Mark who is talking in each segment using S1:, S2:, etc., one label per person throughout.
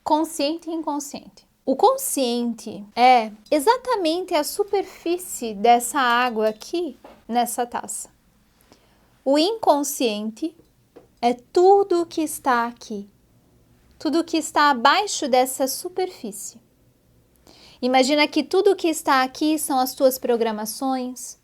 S1: consciente e inconsciente. O consciente é exatamente a superfície dessa água aqui nessa taça. O inconsciente é tudo o que está aqui, tudo o que está abaixo dessa superfície. Imagina que tudo o que está aqui são as tuas programações,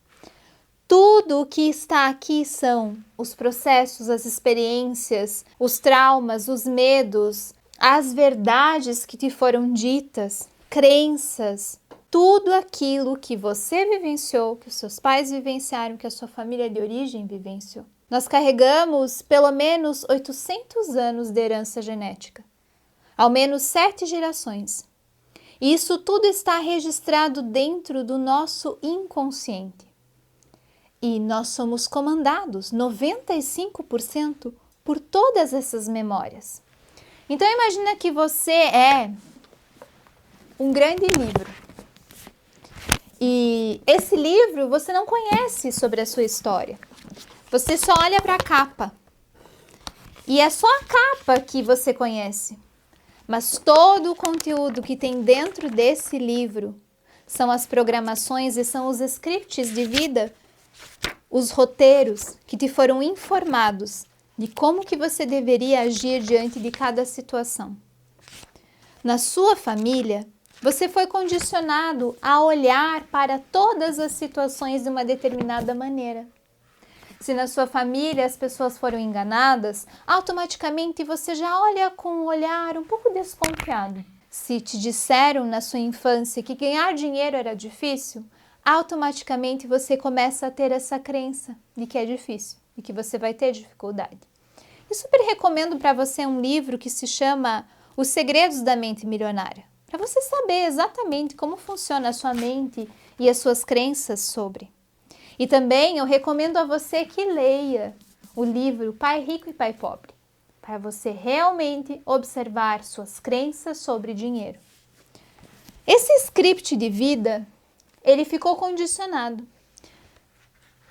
S1: tudo o que está aqui são os processos, as experiências, os traumas, os medos, as verdades que te foram ditas, crenças, tudo aquilo que você vivenciou, que os seus pais vivenciaram, que a sua família de origem vivenciou. Nós carregamos pelo menos 800 anos de herança genética, ao menos 7 gerações. E isso tudo está registrado dentro do nosso inconsciente. E nós somos comandados 95% por todas essas memórias. Então imagina que você é um grande livro. E esse livro você não conhece sobre a sua história. Você só olha para a capa. E é só a capa que você conhece. Mas todo o conteúdo que tem dentro desse livro são as programações e são os scripts de vida, os roteiros que te foram informados de como que você deveria agir diante de cada situação. Na sua família, você foi condicionado a olhar para todas as situações de uma determinada maneira. Se na sua família as pessoas foram enganadas, automaticamente você já olha com um olhar um pouco desconfiado. Se te disseram na sua infância que ganhar dinheiro era difícil, automaticamente você começa a ter essa crença de que é difícil e que você vai ter dificuldade. Eu super recomendo para você um livro que se chama Os Segredos da Mente Milionária, para você saber exatamente como funciona a sua mente e as suas crenças sobre. E também eu recomendo a você que leia o livro Pai Rico e Pai Pobre, para você realmente observar suas crenças sobre dinheiro. Esse script de vida, ele ficou condicionado.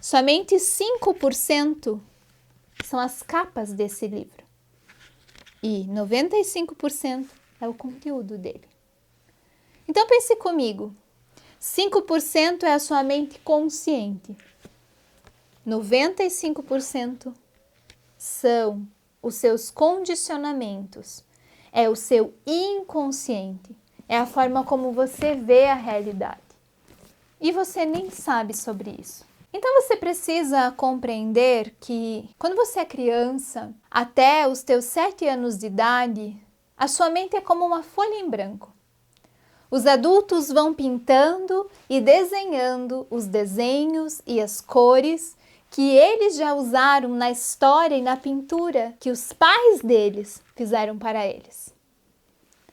S1: Somente 5% são as capas desse livro. E 95% é o conteúdo dele. Então pense comigo. 5% é a sua mente consciente. 95% são os seus condicionamentos. É o seu inconsciente. É a forma como você vê a realidade. E você nem sabe sobre isso. Então você precisa compreender que quando você é criança, até os teus 7 anos de idade, a sua mente é como uma folha em branco. Os adultos vão pintando e desenhando os desenhos e as cores que eles já usaram na história e na pintura que os pais deles fizeram para eles.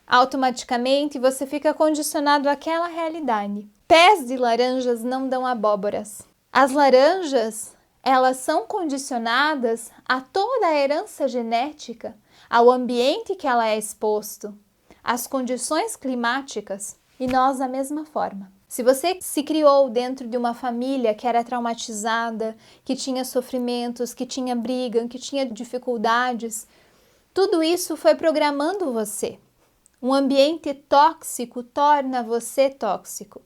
S1: Automaticamente você fica condicionado àquela realidade. Pés de laranjas não dão abóboras. As laranjas, elas são condicionadas a toda a herança genética, ao ambiente que ela é exposto, às condições climáticas, e nós da mesma forma. Se você se criou dentro de uma família que era traumatizada, que tinha sofrimentos, que tinha briga, que tinha dificuldades, tudo isso foi programando você. Um ambiente tóxico torna você tóxico.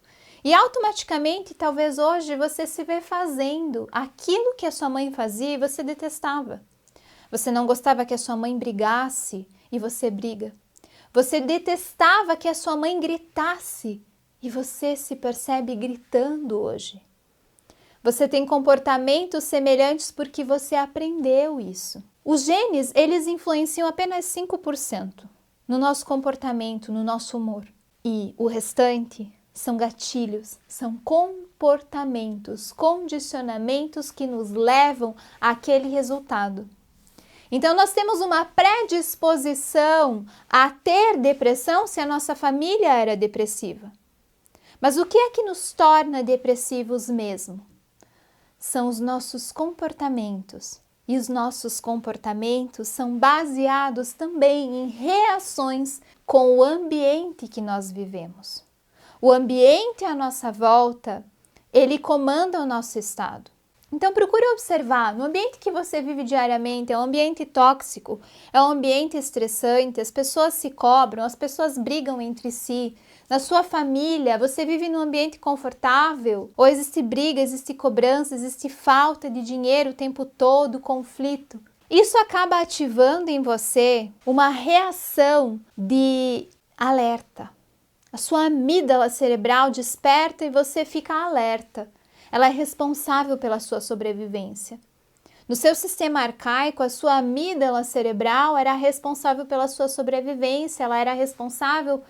S1: E automaticamente, talvez hoje, você se vê fazendo aquilo que a sua mãe fazia e você detestava. Você não gostava que a sua mãe brigasse e você briga. Você detestava que a sua mãe gritasse e você se percebe gritando hoje. Você tem comportamentos semelhantes porque você aprendeu isso. Os genes, eles influenciam apenas 5% no nosso comportamento, no nosso humor. E o restante são gatilhos, são comportamentos, condicionamentos que nos levam àquele resultado. Então nós temos uma predisposição a ter depressão se a nossa família era depressiva. Mas o que é que nos torna depressivos mesmo? São os nossos comportamentos. E os nossos comportamentos são baseados também em reações com o ambiente que nós vivemos. O ambiente à nossa volta, ele comanda o nosso estado. Então procure observar, no ambiente que você vive diariamente, é um ambiente tóxico, é um ambiente estressante, as pessoas se cobram, as pessoas brigam entre si. Na sua família, você vive num ambiente confortável? Ou existe briga, existe cobrança, existe falta de dinheiro o tempo todo, conflito? Isso acaba ativando em você uma reação de alerta. A sua amígdala cerebral desperta e você fica alerta. Ela é responsável pela sua sobrevivência. No seu sistema arcaico, a sua amígdala cerebral era responsável pela sua sobrevivência, ela era responsável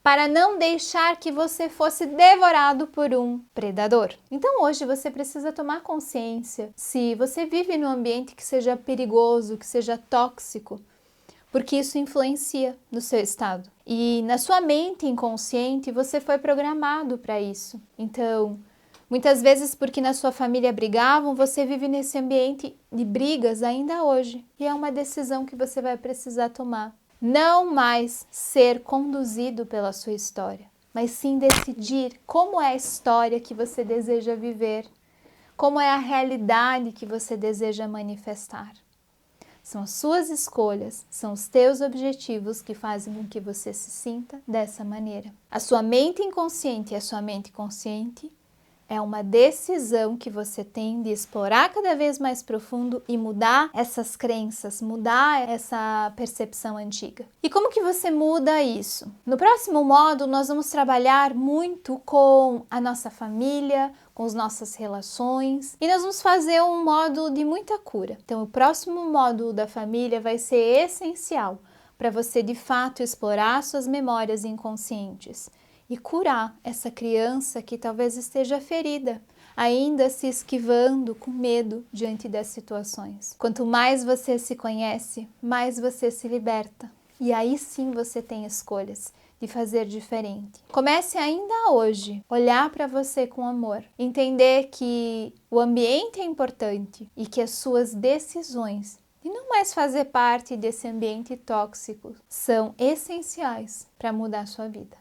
S1: para não deixar que você fosse devorado por um predador. Então hoje você precisa tomar consciência se você vive num ambiente que seja perigoso, que seja tóxico, porque isso influencia no seu estado. E na sua mente inconsciente você foi programado para isso. Então, muitas vezes porque na sua família brigavam, você vive nesse ambiente de brigas ainda hoje. E é uma decisão que você vai precisar tomar. Não mais ser conduzido pela sua história, mas sim decidir como é a história que você deseja viver, como é a realidade que você deseja manifestar. São as suas escolhas, são os teus objetivos que fazem com que você se sinta dessa maneira. A sua mente inconsciente e a sua mente consciente é uma decisão que você tem de explorar cada vez mais profundo e mudar essas crenças, mudar essa percepção antiga. E como que você muda isso? No próximo módulo, nós vamos trabalhar muito com a nossa família, com as nossas relações, e nós vamos fazer um módulo de muita cura. Então, o próximo módulo da família vai ser essencial para você, de fato, explorar suas memórias inconscientes e curar essa criança que talvez esteja ferida, ainda se esquivando com medo diante das situações. Quanto mais você se conhece, mais você se liberta. E aí sim você tem escolhas de fazer diferente. Comece ainda hoje a olhar para você com amor, entender que o ambiente é importante e que as suas decisões e não mais fazer parte desse ambiente tóxico são essenciais para mudar a sua vida.